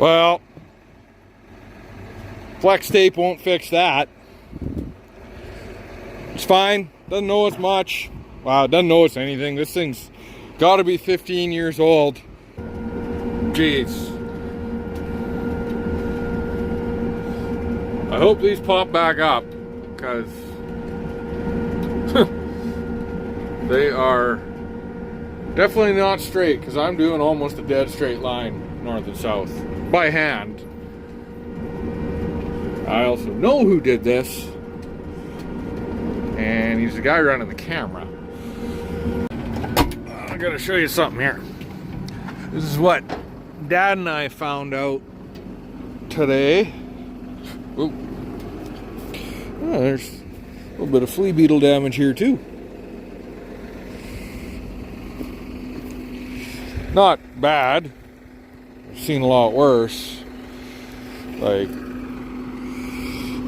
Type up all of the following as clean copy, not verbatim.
Well, flex tape won't fix that. It's fine. Doesn't know as much. Wow, it doesn't know it's anything. This thing's got to be 15 years old. Jeez. I hope these pop back up, because they are definitely not straight, because I'm doing almost a dead straight line north and south by hand. I also know who did this, and he's the guy running the camera. I gotta show you something here. This is what Dad and I found out today. Oh, there's a little bit of flea beetle damage here too. Not bad. I've seen a lot worse. Like,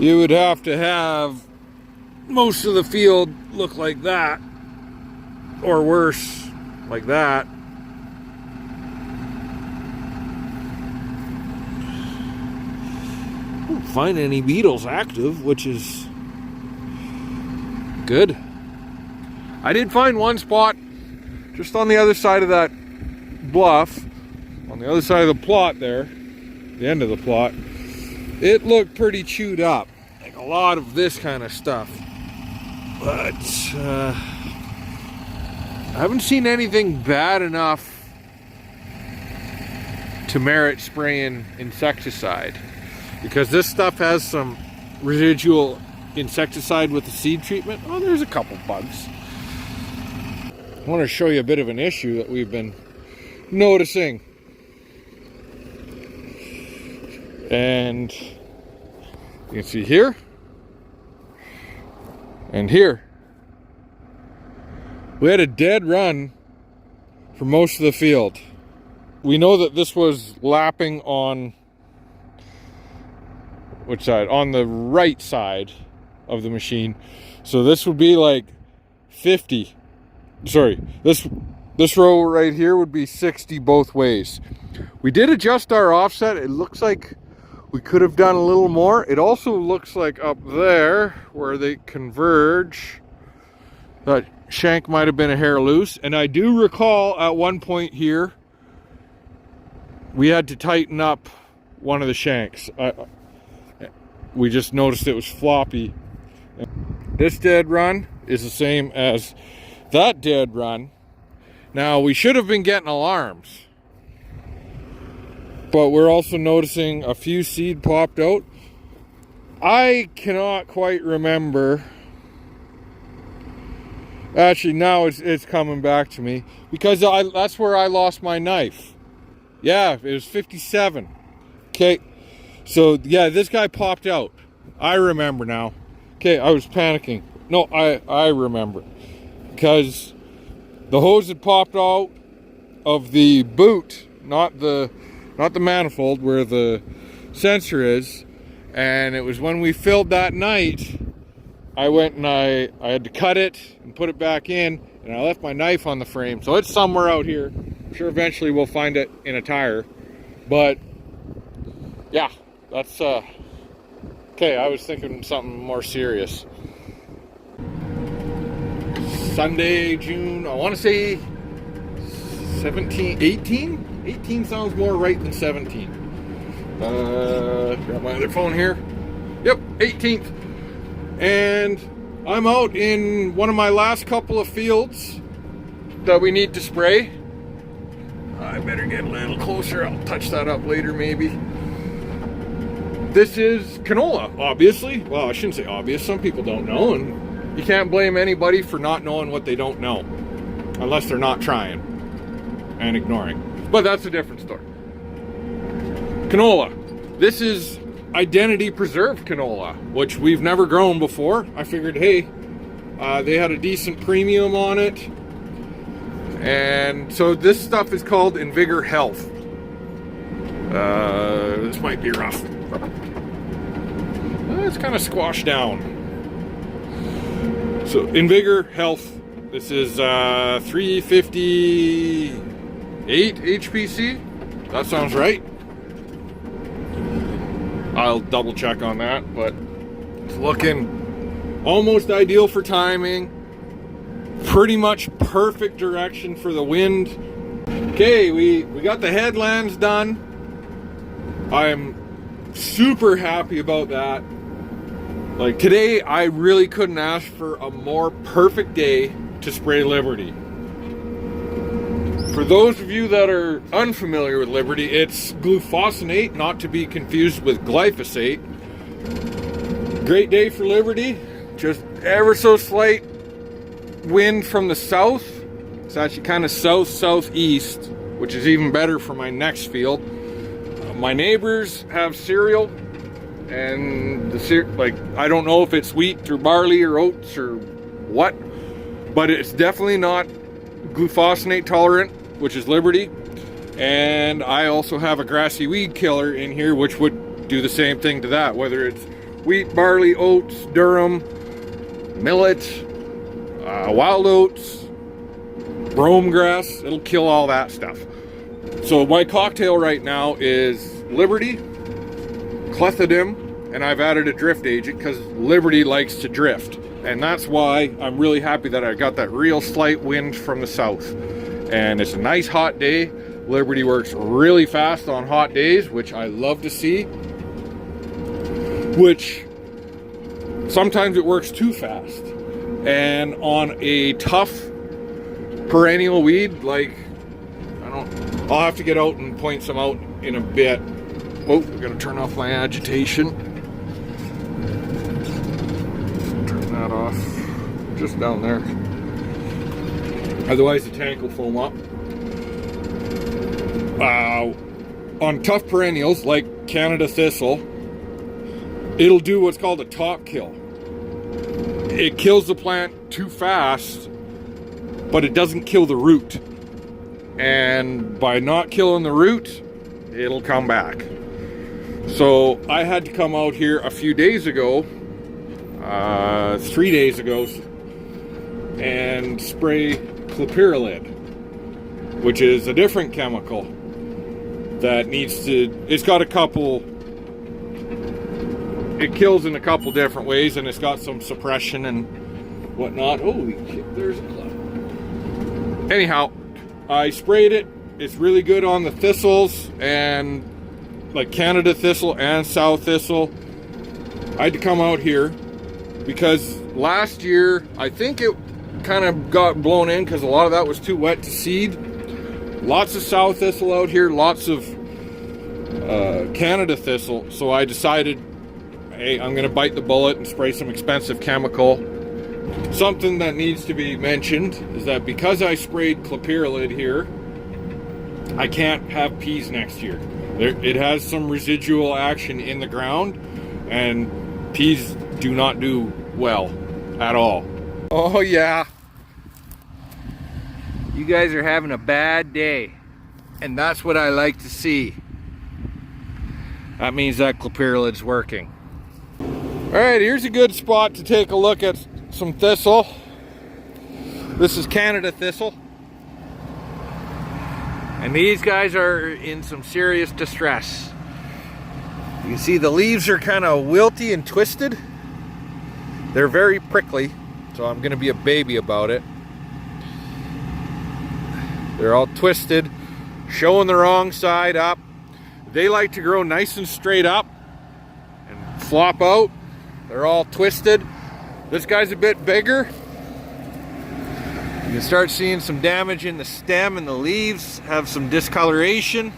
you would have to have most of the field look like that, or worse, like that. Don't find any beetles active, which is good. I did find one spot just on the other side of that bluff, on the other side of the plot there, the end of the plot. It looked pretty chewed up, like a lot of this kind of stuff. But I haven't seen anything bad enough to merit spraying insecticide, because this stuff has some residual insecticide with the seed treatment. Oh, there's a couple bugs. I want to show you a bit of an issue that we've been noticing. And you can see here and here. We had a dead run for most of the field. We know that this was lapping on which side? On the right side of the machine. So this would be like 50. Sorry, this row right here would be 60 both ways. We did adjust our offset. It looks like we could have done a little more. It also looks like up there where they converge, that shank might have been a hair loose. And I do recall at one point here we had to tighten up one of the shanks. We just noticed it was floppy. This dead run is the same as that dead run. Now, we should have been getting alarms, but we're also noticing a few seed popped out. I cannot quite remember. Actually, now it's coming back to me, because that's where I lost my knife. Yeah, it was 57. Okay, so yeah, this guy popped out. I remember now. Okay, I was panicking. No, I remember, because the hose had popped out of the boot, not the manifold where the sensor is, and it was when we filled that night. I went and I had to cut it and put it back in, and I left my knife on the frame, so it's somewhere out here. I'm sure eventually we'll find it in a tire, but yeah, that's okay. I was thinking something more serious. Sunday, June, I want to say 17, 18? 18 sounds more right than 17. Got my other phone here. Yep, 18th. And I'm out in one of my last couple of fields that we need to spray. I better get a little closer. I'll touch that up later maybe. This is canola, obviously. Well, I shouldn't say obvious. Some people don't know, and you can't blame anybody for not knowing what they don't know, unless they're not trying and ignoring. But that's a different story. Canola. This is identity preserved canola, which we've never grown before. I figured, hey, they had a decent premium on it. And so this stuff is called Invigor Health. This might be rough. It's kind of squashed down. So Invigor Health, this is 358 HPC. That sounds right. I'll double check on that, but it's looking almost ideal for timing. Pretty much perfect direction for the wind. Okay, we got the headlands done. I'm super happy about that. Like today, I really couldn't ask for a more perfect day to spray Liberty. For those of you that are unfamiliar with Liberty, it's glufosinate, not to be confused with glyphosate. Great day for Liberty. Just ever so slight wind from the south. It's actually kind of south-southeast, which is even better for my next field. My neighbors have cereal, and I don't know if it's wheat or barley or oats or what, but it's definitely not glufosinate tolerant, which is Liberty. And I also have a grassy weed killer in here, which would do the same thing to that, whether it's wheat, barley, oats, durum, millet, wild oats, brome grass. It'll kill all that stuff. So my cocktail right now is Liberty, clethodim, and I've added a drift agent because Liberty likes to drift. And that's why I'm really happy that I got that real slight wind from the south. And it's a nice hot day. Liberty works really fast on hot days, which I love to see. Which sometimes it works too fast. And on a tough perennial weed, like, I'll have to get out and point some out in a bit. Oh, we're gonna turn off my agitation. Turn that off, just down there. Otherwise the tank will foam up. On tough perennials like Canada thistle, it'll do what's called a top kill. It kills the plant too fast, but it doesn't kill the root. And by not killing the root, it'll come back. So I had to come out here a few days ago, 3 days ago, and spray clopyralid, which is a different chemical that needs to, it's got a couple, it kills in a couple different ways, and it's got some suppression and whatnot. Holy shit, there's a cloud. Anyhow, I sprayed it. It's really good on the thistles, and like Canada thistle and south thistle. I had to come out here because last year I think it kind of got blown in because a lot of that was too wet to seed. Lots of south thistle out here, lots of Canada thistle. So I decided, hey, I'm gonna bite the bullet and spray some expensive chemical. Something that needs to be mentioned is that because I sprayed clopyralid here, I can't have peas next year. It has some residual action in the ground, and peas do not do well at all. Oh yeah. You guys are having a bad day, and that's what I like to see. That means that clopyralid's working. All right, here's a good spot to take a look at some thistle. This is Canada thistle. And these guys are in some serious distress. You can see the leaves are kind of wilty and twisted. They're very prickly, so I'm gonna be a baby about it. They're all twisted, showing the wrong side up. They like to grow nice and straight up and flop out. They're all twisted. This guy's a bit bigger. You can start seeing some damage in the stem, and the leaves have some discoloration.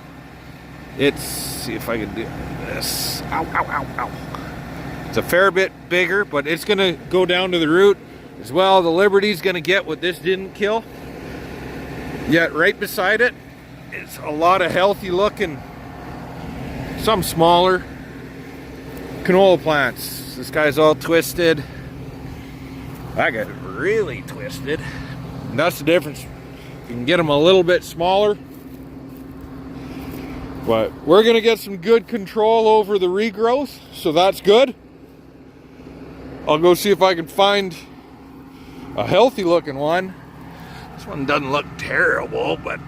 Let's see if I can do this. Ow, ow, ow, ow. It's a fair bit bigger, but it's gonna go down to the root as well. The Liberty's gonna get what this didn't kill. Yet right beside it is a lot of healthy looking, some smaller canola plants. This guy's all twisted. That got really twisted. And that's the difference. You can get them a little bit smaller. But we're gonna get some good control over the regrowth, so that's good. I'll go see if I can find a healthy looking one. This one doesn't look terrible, but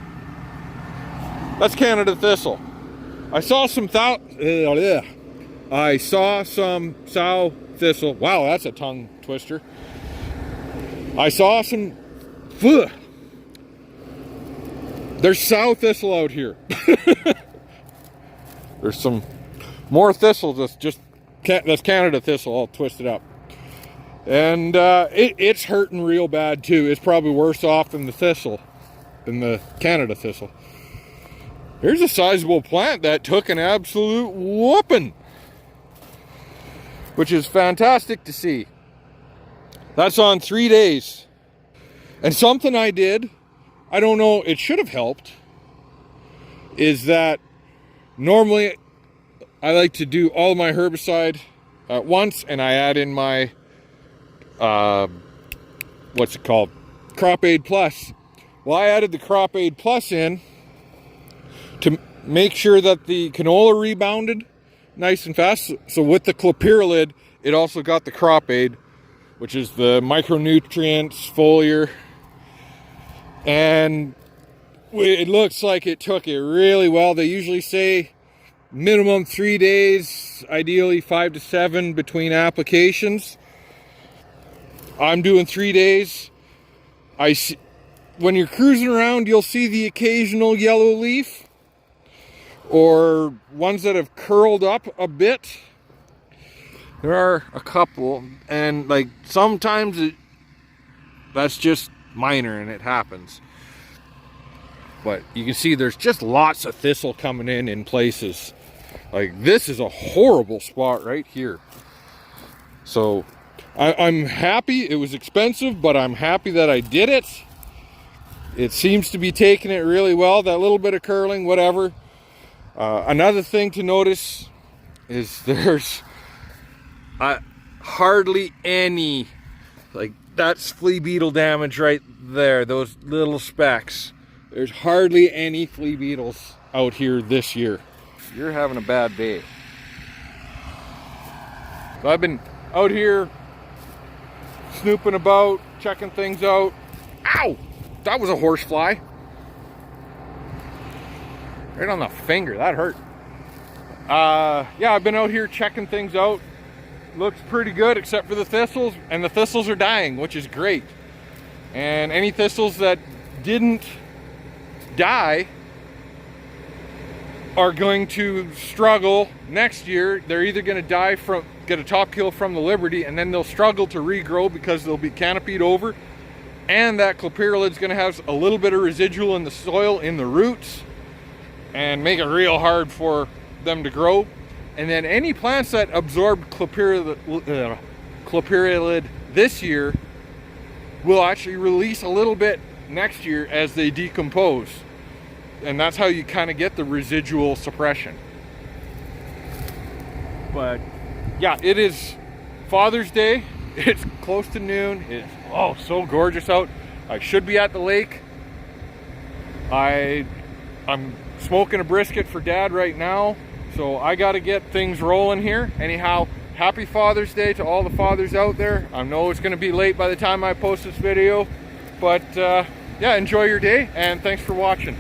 that's Canada thistle. I saw some I saw some sow thistle. Wow, that's a tongue twister. I saw some, there's sow thistle out here. There's some more thistle that's Canada thistle all twisted up. And it's hurting real bad too. It's probably worse off than the thistle, than the Canada thistle. Here's a sizable plant that took an absolute whooping, which is fantastic to see. That's on 3 days. And something I did, I don't know, it should have helped, is that normally I like to do all my herbicide at once, and I add in my, what's it called? Crop Aid Plus. Well, I added the Crop Aid Plus in to make sure that the canola rebounded nice and fast. So with the clopyralid, it also got the Crop Aid, which is the micronutrients, foliar. And it looks like it took it really well. They usually say minimum 3 days, ideally 5 to 7 between applications. I'm doing 3 days. When you're cruising around, you'll see the occasional yellow leaf, or ones that have curled up a bit. There are a couple, and like sometimes that's just minor and it happens. But you can see there's just lots of thistle coming in places. Like this is a horrible spot right here. So I'm happy. It was expensive, but I'm happy that I did it. It seems to be taking it really well. That little bit of curling, whatever. Another thing to notice is there's hardly any, like that's flea beetle damage right there, those little specks. There's hardly any flea beetles out here this year. You're having a bad day. So I've been out here snooping about, checking things out. Ow! That was a horse fly. Right on the finger, that hurt. Yeah, I've been out here checking things out. Looks pretty good except for the thistles, and the thistles are dying, which is great. And any thistles that didn't die are going to struggle next year. They're either going to die from, get a top kill from the Liberty, and then they'll struggle to regrow because they'll be canopied over, and that clopyralid's going to have a little bit of residual in the soil, in the roots, and make it real hard for them to grow. And then any plants that absorb clopyralid this year will actually release a little bit next year as they decompose. And that's how you kind of get the residual suppression. But yeah, it is Father's Day. It's close to noon. It's so gorgeous out. I should be at the lake. I'm smoking a brisket for Dad right now, so I got to get things rolling here. Anyhow, happy Father's Day to all the fathers out there. I know it's going to be late by the time I post this video, but yeah, enjoy your day, and thanks for watching.